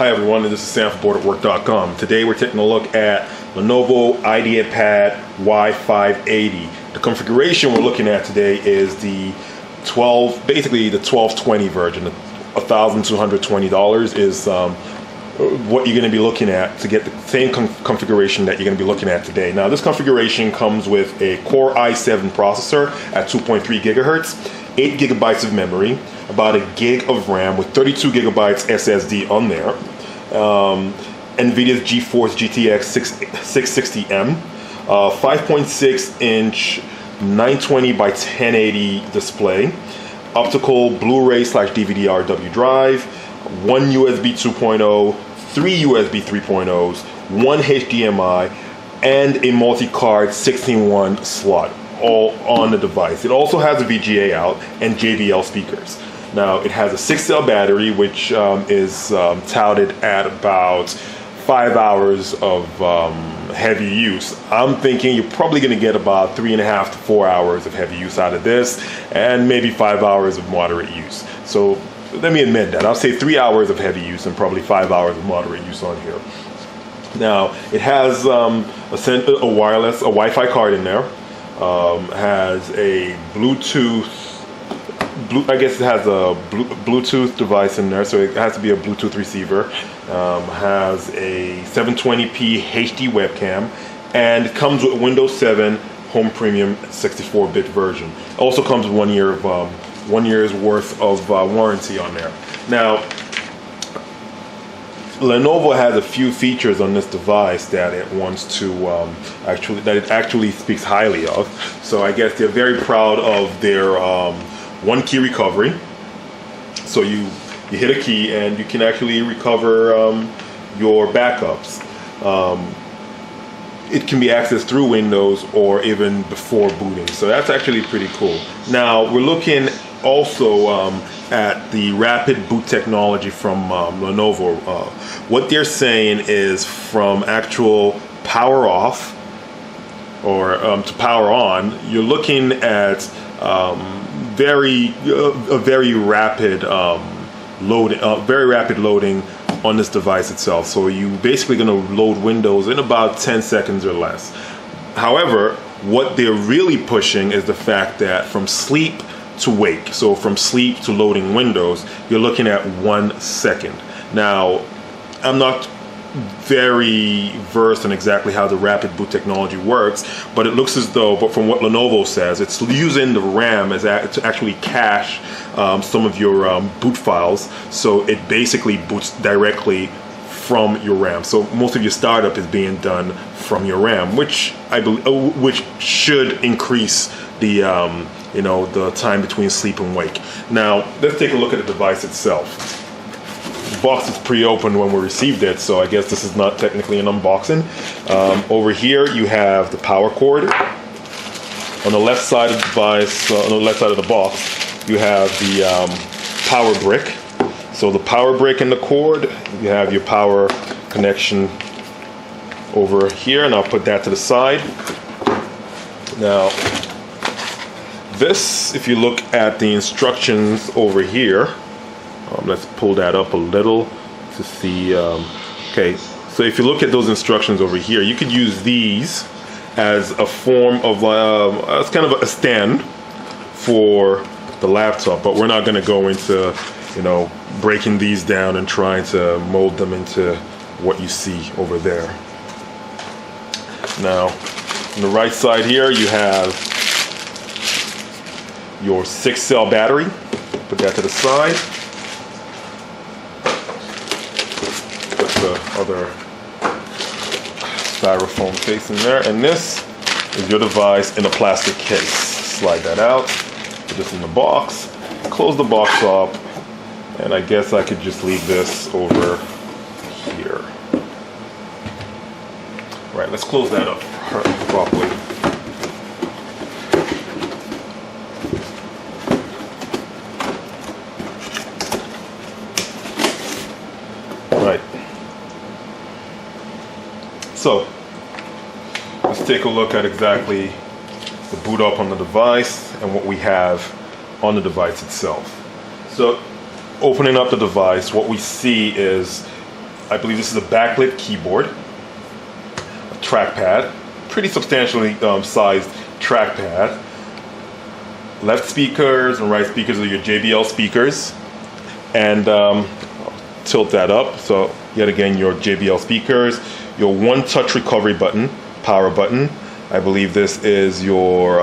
Hi everyone, this is Sam from Booredatwork.com. Today we're taking a look at Lenovo IdeaPad Y580. The configuration we're looking at today is the 1220 version. $1,220 is what you're going to be looking at to get the same configuration that you're going to be looking at today. Now this configuration comes with a Core i7 processor at 2.3 gigahertz, 8 gigabytes of memory, about a gig of RAM with 32 gigabytes SSD on there, NVIDIA's GeForce GTX 660M, 5.6 inch 920 by 1080 display, optical Blu-ray/DVD-RW drive, one USB 2.0, 3 USB 3.0s, one HDMI, and a multi-card 16:1 slot, all on the device. It also has a VGA out and JBL speakers. Now it has a 6-cell battery, which is touted at about 5 hours of heavy use. I'm thinking you're probably going to get about 3.5 to 4 hours of heavy use out of this, and maybe 5 hours of moderate use. So let me admit that. I'll say 3 hours of heavy use and probably 5 hours of moderate use on here. Now it has a wireless, a Wi-Fi card in there. Has a I guess it has a Bluetooth device in there, so it has to be a Bluetooth receiver. Has a 720p HD webcam, and it comes with Windows 7 Home Premium 64-bit version. Also comes with 1 year's worth of warranty on there. Now, Lenovo has a few features on this device that it wants to actually speaks highly of. So I guess they're very proud of their one key recovery. So you hit a key and you can actually recover your backups. It can be accessed through Windows or even before booting. So that's actually pretty cool. Now we're looking also at the rapid boot technology from Lenovo. What they're saying is from actual power off or to power on, you're looking at very rapid loading on this device itself. So you're basically going to load Windows in about 10 seconds or less. However, what they're really pushing is the fact that from sleep to wake, so from sleep to loading Windows, you're looking at 1 second. Now, I'm not very versed in exactly how the rapid boot technology works, but it looks as though, but from what Lenovo says, it's using the RAM to actually cache some of your boot files, so it basically boots directly from your RAM. So most of your startup is being done from your RAM, which I believe, which should increase the the time between sleep and wake. Now let's take a look at the device itself. The box is pre-opened when we received it, so I guess this is not technically an unboxing. Over here you have the power cord. On the left side of the device, on the left side of the box, you have the power brick. So the power brick and the cord, you have your power connection over here, and I'll put that to the side. Now, this, if you look at the instructions over here, let's pull that up a little to see. Okay, so if you look at those instructions over here, you could use these as a form of as kind of a stand for the laptop, but we're not going to go into breaking these down and trying to mold them into what you see over there. Now, on the right side here, you have your 6-cell battery. Put that to the side. The other styrofoam case in there, and this is your device in a plastic case. Slide that out, put this in the box, close the box up, and I guess I could just leave this over here. Right, let's close that up properly. Right. So, let's take a look at exactly the boot up on the device and what we have on the device itself. So, opening up the device, what we see is I believe this is a backlit keyboard, a trackpad, pretty substantially sized trackpad. Left speakers and right speakers are your JBL speakers, and tilt that up. So yet again, your JBL speakers, your one-touch recovery button, power button. I believe this is your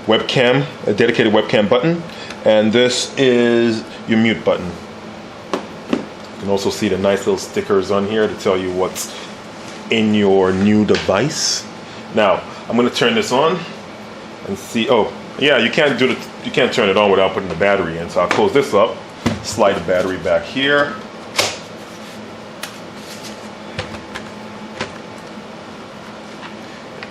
webcam, a dedicated webcam button, and this is your mute button. You can also see the nice little stickers on here to tell you what's in your new device. Now I'm going to turn this on and see. Oh yeah, you can't turn it on without putting the battery in. So I'll close this up, slide the battery back here.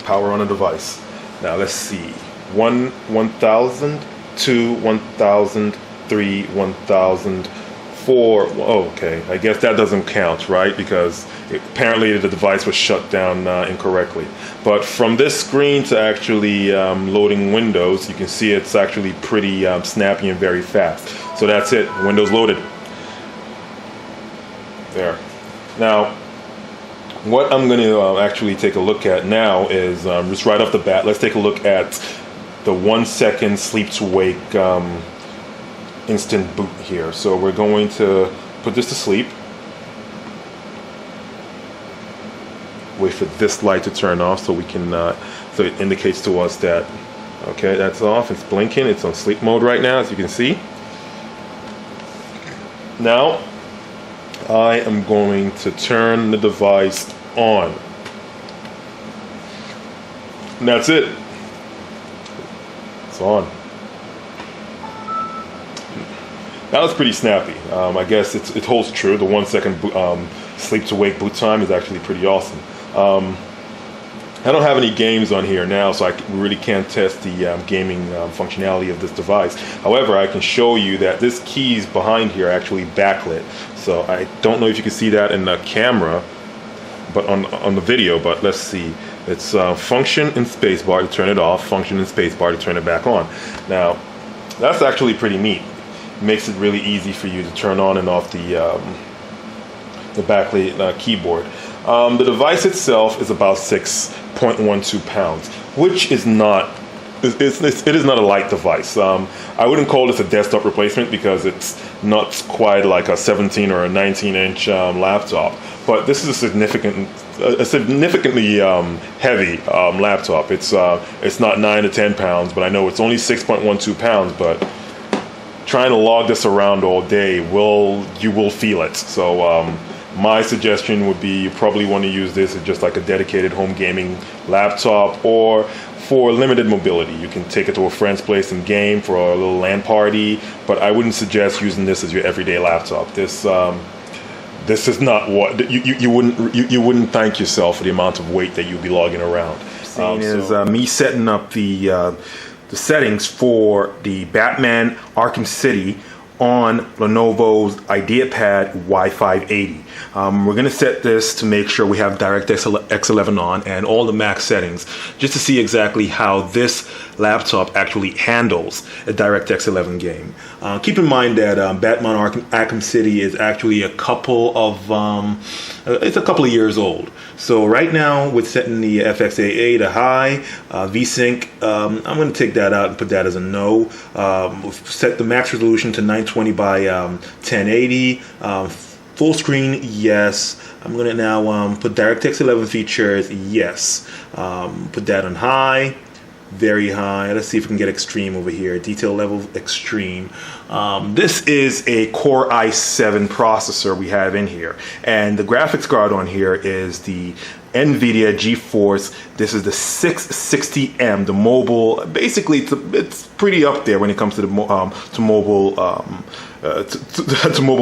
Power on the device. Now let's see. 1000, 2, 1000, 3, 1004. Okay, I guess that doesn't count, right? Because apparently the device was shut down incorrectly. But from this screen to actually loading Windows, you can see it's actually pretty snappy and very fast. So that's it. Windows loaded. There. Now, what I'm going to actually take a look at now is just right off the bat, let's take a look at the 1 second sleep to wake instant boot here. So we're going to put this to sleep. Wait for this light to turn off so we can, so it indicates to us that, okay, that's off, it's blinking, it's on sleep mode right now, as you can see. Now, I am going to turn the device on. And that's it. It's on. That was pretty snappy. I guess it holds true. The 1 second sleep to wake boot time is actually pretty awesome. I don't have any games on here now, so I really can't test the gaming functionality of this device. However, I can show you that this keys behind here are actually backlit. So I don't know if you can see that in the camera, but on the video, but let's see. It's function and spacebar to turn it off, function and spacebar to turn it back on. Now, that's actually pretty neat. It makes it really easy for you to turn on and off the backlit keyboard. The device itself is about 6.12 pounds, which is not, it is not a light device. I wouldn't call this a desktop replacement because it's not quite like a 17 or a 19-inch laptop, but this is a significantly heavy laptop. It's not 9 to 10 pounds, but I know it's only 6.12 pounds, but trying to log this around all day, you will feel it. So my suggestion would be you probably want to use this as just like a dedicated home gaming laptop, or for limited mobility. You can take it to a friend's place and game for a little LAN party, but I wouldn't suggest using this as your everyday laptop. This is not what you wouldn't thank yourself for the amount of weight that you'll be logging around. Me setting up the settings for the Batman Arkham City on Lenovo's IdeaPad Y580. We're going to set this to make sure we have DirectX 11 on and all the Mac settings, just to see exactly how this laptop actually handles a DirectX 11 game. Keep in mind that Batman Arkham City is actually a couple of years old. So right now, with setting the FXAA to high, VSync, I'm going to take that out and put that as a no. Set the max resolution to 920 by 1080. Full screen, yes. I'm going to now put DirectX 11 features, yes. Put that on high, very high. Let's see if we can get extreme over here. Detail level extreme. This is a Core i7 processor we have in here, and the graphics card on here is the NVIDIA GeForce. This is the 660M, the mobile. Basically, it's pretty up there when it comes to the mobile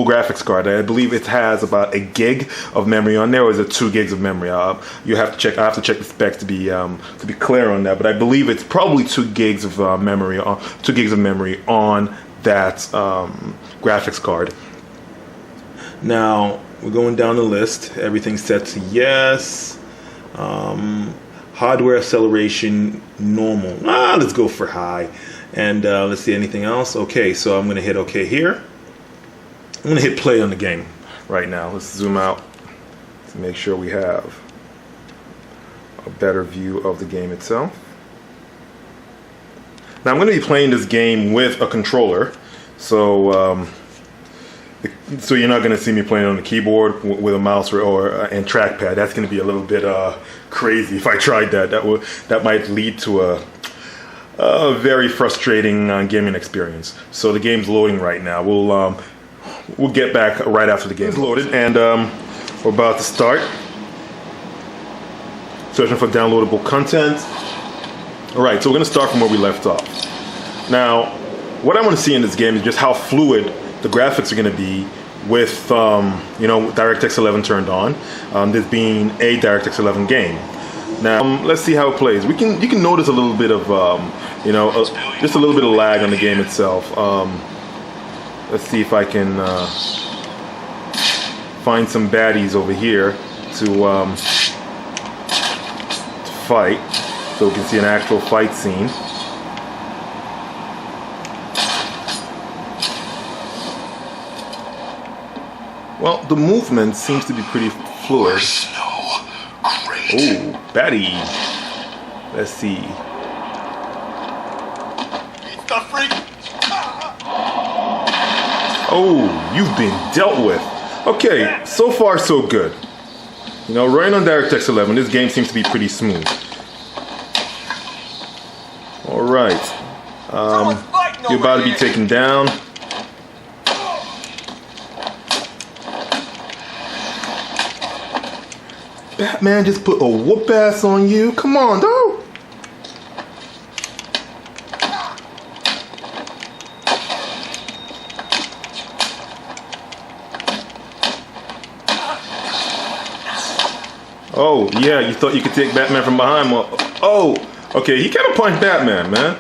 graphics card. I believe it has about a gig of memory on there, or is it 2 gigs of memory? You have to check. I have to check the specs to be clear on that. But I believe it's probably 2 gigs of memory. 2 gigs of memory on that graphics card. Now we're going down the list. Everything's set to yes. Hardware acceleration normal. Let's go for high. And let's see anything else. Okay, so I'm going to hit OK here. I'm gonna hit play on the game right now. Let's zoom out to make sure we have a better view of the game itself. Now I'm going to be playing this game with a controller, so you're not going to see me playing on the keyboard with a mouse and trackpad. That's going to be a little bit crazy if I tried that. That might lead to a very frustrating gaming experience. So the game's loading right now. We'll get back right after the game's loaded, and we're about to start. Searching for downloadable content. Alright, so we're going to start from where we left off. Now, what I want to see in this game is just how fluid the graphics are going to be with DirectX 11 turned on, this being a DirectX 11 game. Now, let's see how it plays. You can notice a little bit of, just a little bit of lag on the game itself. Let's see if I can find some baddies over here to fight, so we can see an actual fight scene. Well, the movement seems to be pretty fluid. Oh, baddie. Let's see. Oh, you've been dealt with. Okay, so far so good. Running on DirectX 11, this game seems to be pretty smooth. Alright. You're about to be taken down. Batman just put a whoop ass on you. Come on, dog. Oh, yeah, you thought you could take Batman from behind. Well, oh, okay, he kind of punched Batman, man.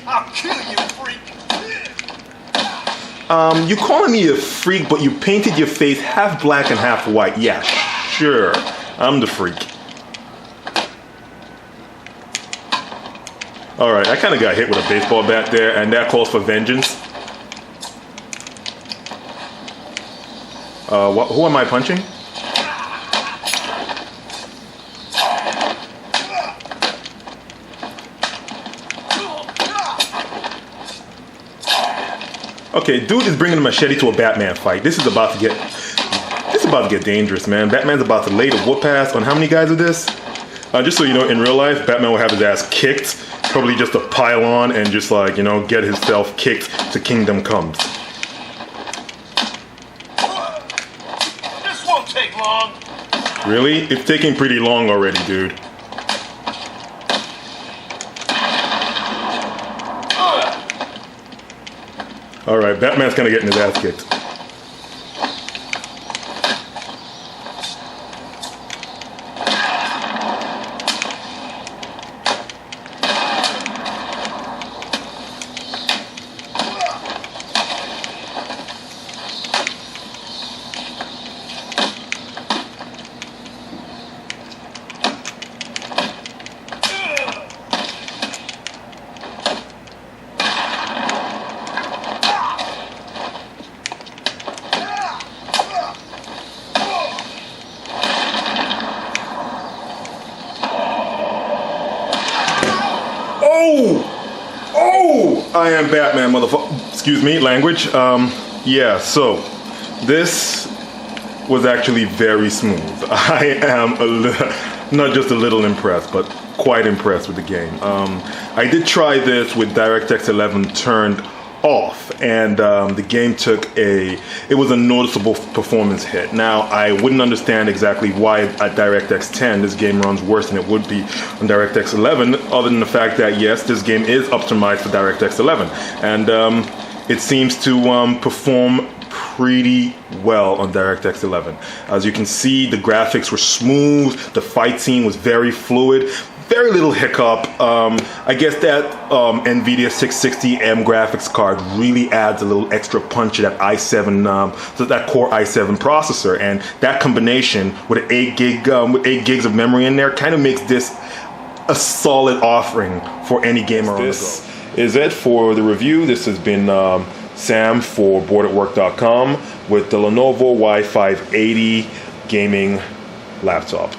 I'll kill you, freak. You calling me a freak, but you painted your face half black and half white. Yeah, sure, I'm the freak. Alright, I kind of got hit with a baseball bat there, and that calls for vengeance. Who am I punching? Okay, dude is bringing a machete to a Batman fight. This is about to get dangerous, man. Batman's about to lay the whoop ass on how many guys are this? Just so you know, in real life, Batman will have his ass kicked. Probably just a pile on and just get himself kicked to Kingdom Comes. This won't take long. Really? It's taking pretty long already, dude. Alright, Batman's kind of getting his ass kicked. Oh! I am Batman, motherfucker. Excuse me, language. Yeah, so this was actually very smooth. I am not just a little impressed, but quite impressed with the game. I did try this with DirectX 11 turned off, and the game it was a noticeable performance hit. Now, I wouldn't understand exactly why at DirectX 10 this game runs worse than it would be on DirectX 11, other than the fact that yes, this game is optimized for DirectX 11, and it seems to perform pretty well on DirectX 11. As you can see, the graphics were smooth, the fight scene was very fluid. very little hiccup. I guess that NVIDIA 660M graphics card really adds a little extra punch to that i7, to that Core i7 processor, and that combination with an 8 gigs of memory in there kind of makes this a solid offering for any gamer on the go. This is it for the review. This has been Sam for Booredatwork.com with the Lenovo Y580 gaming laptop.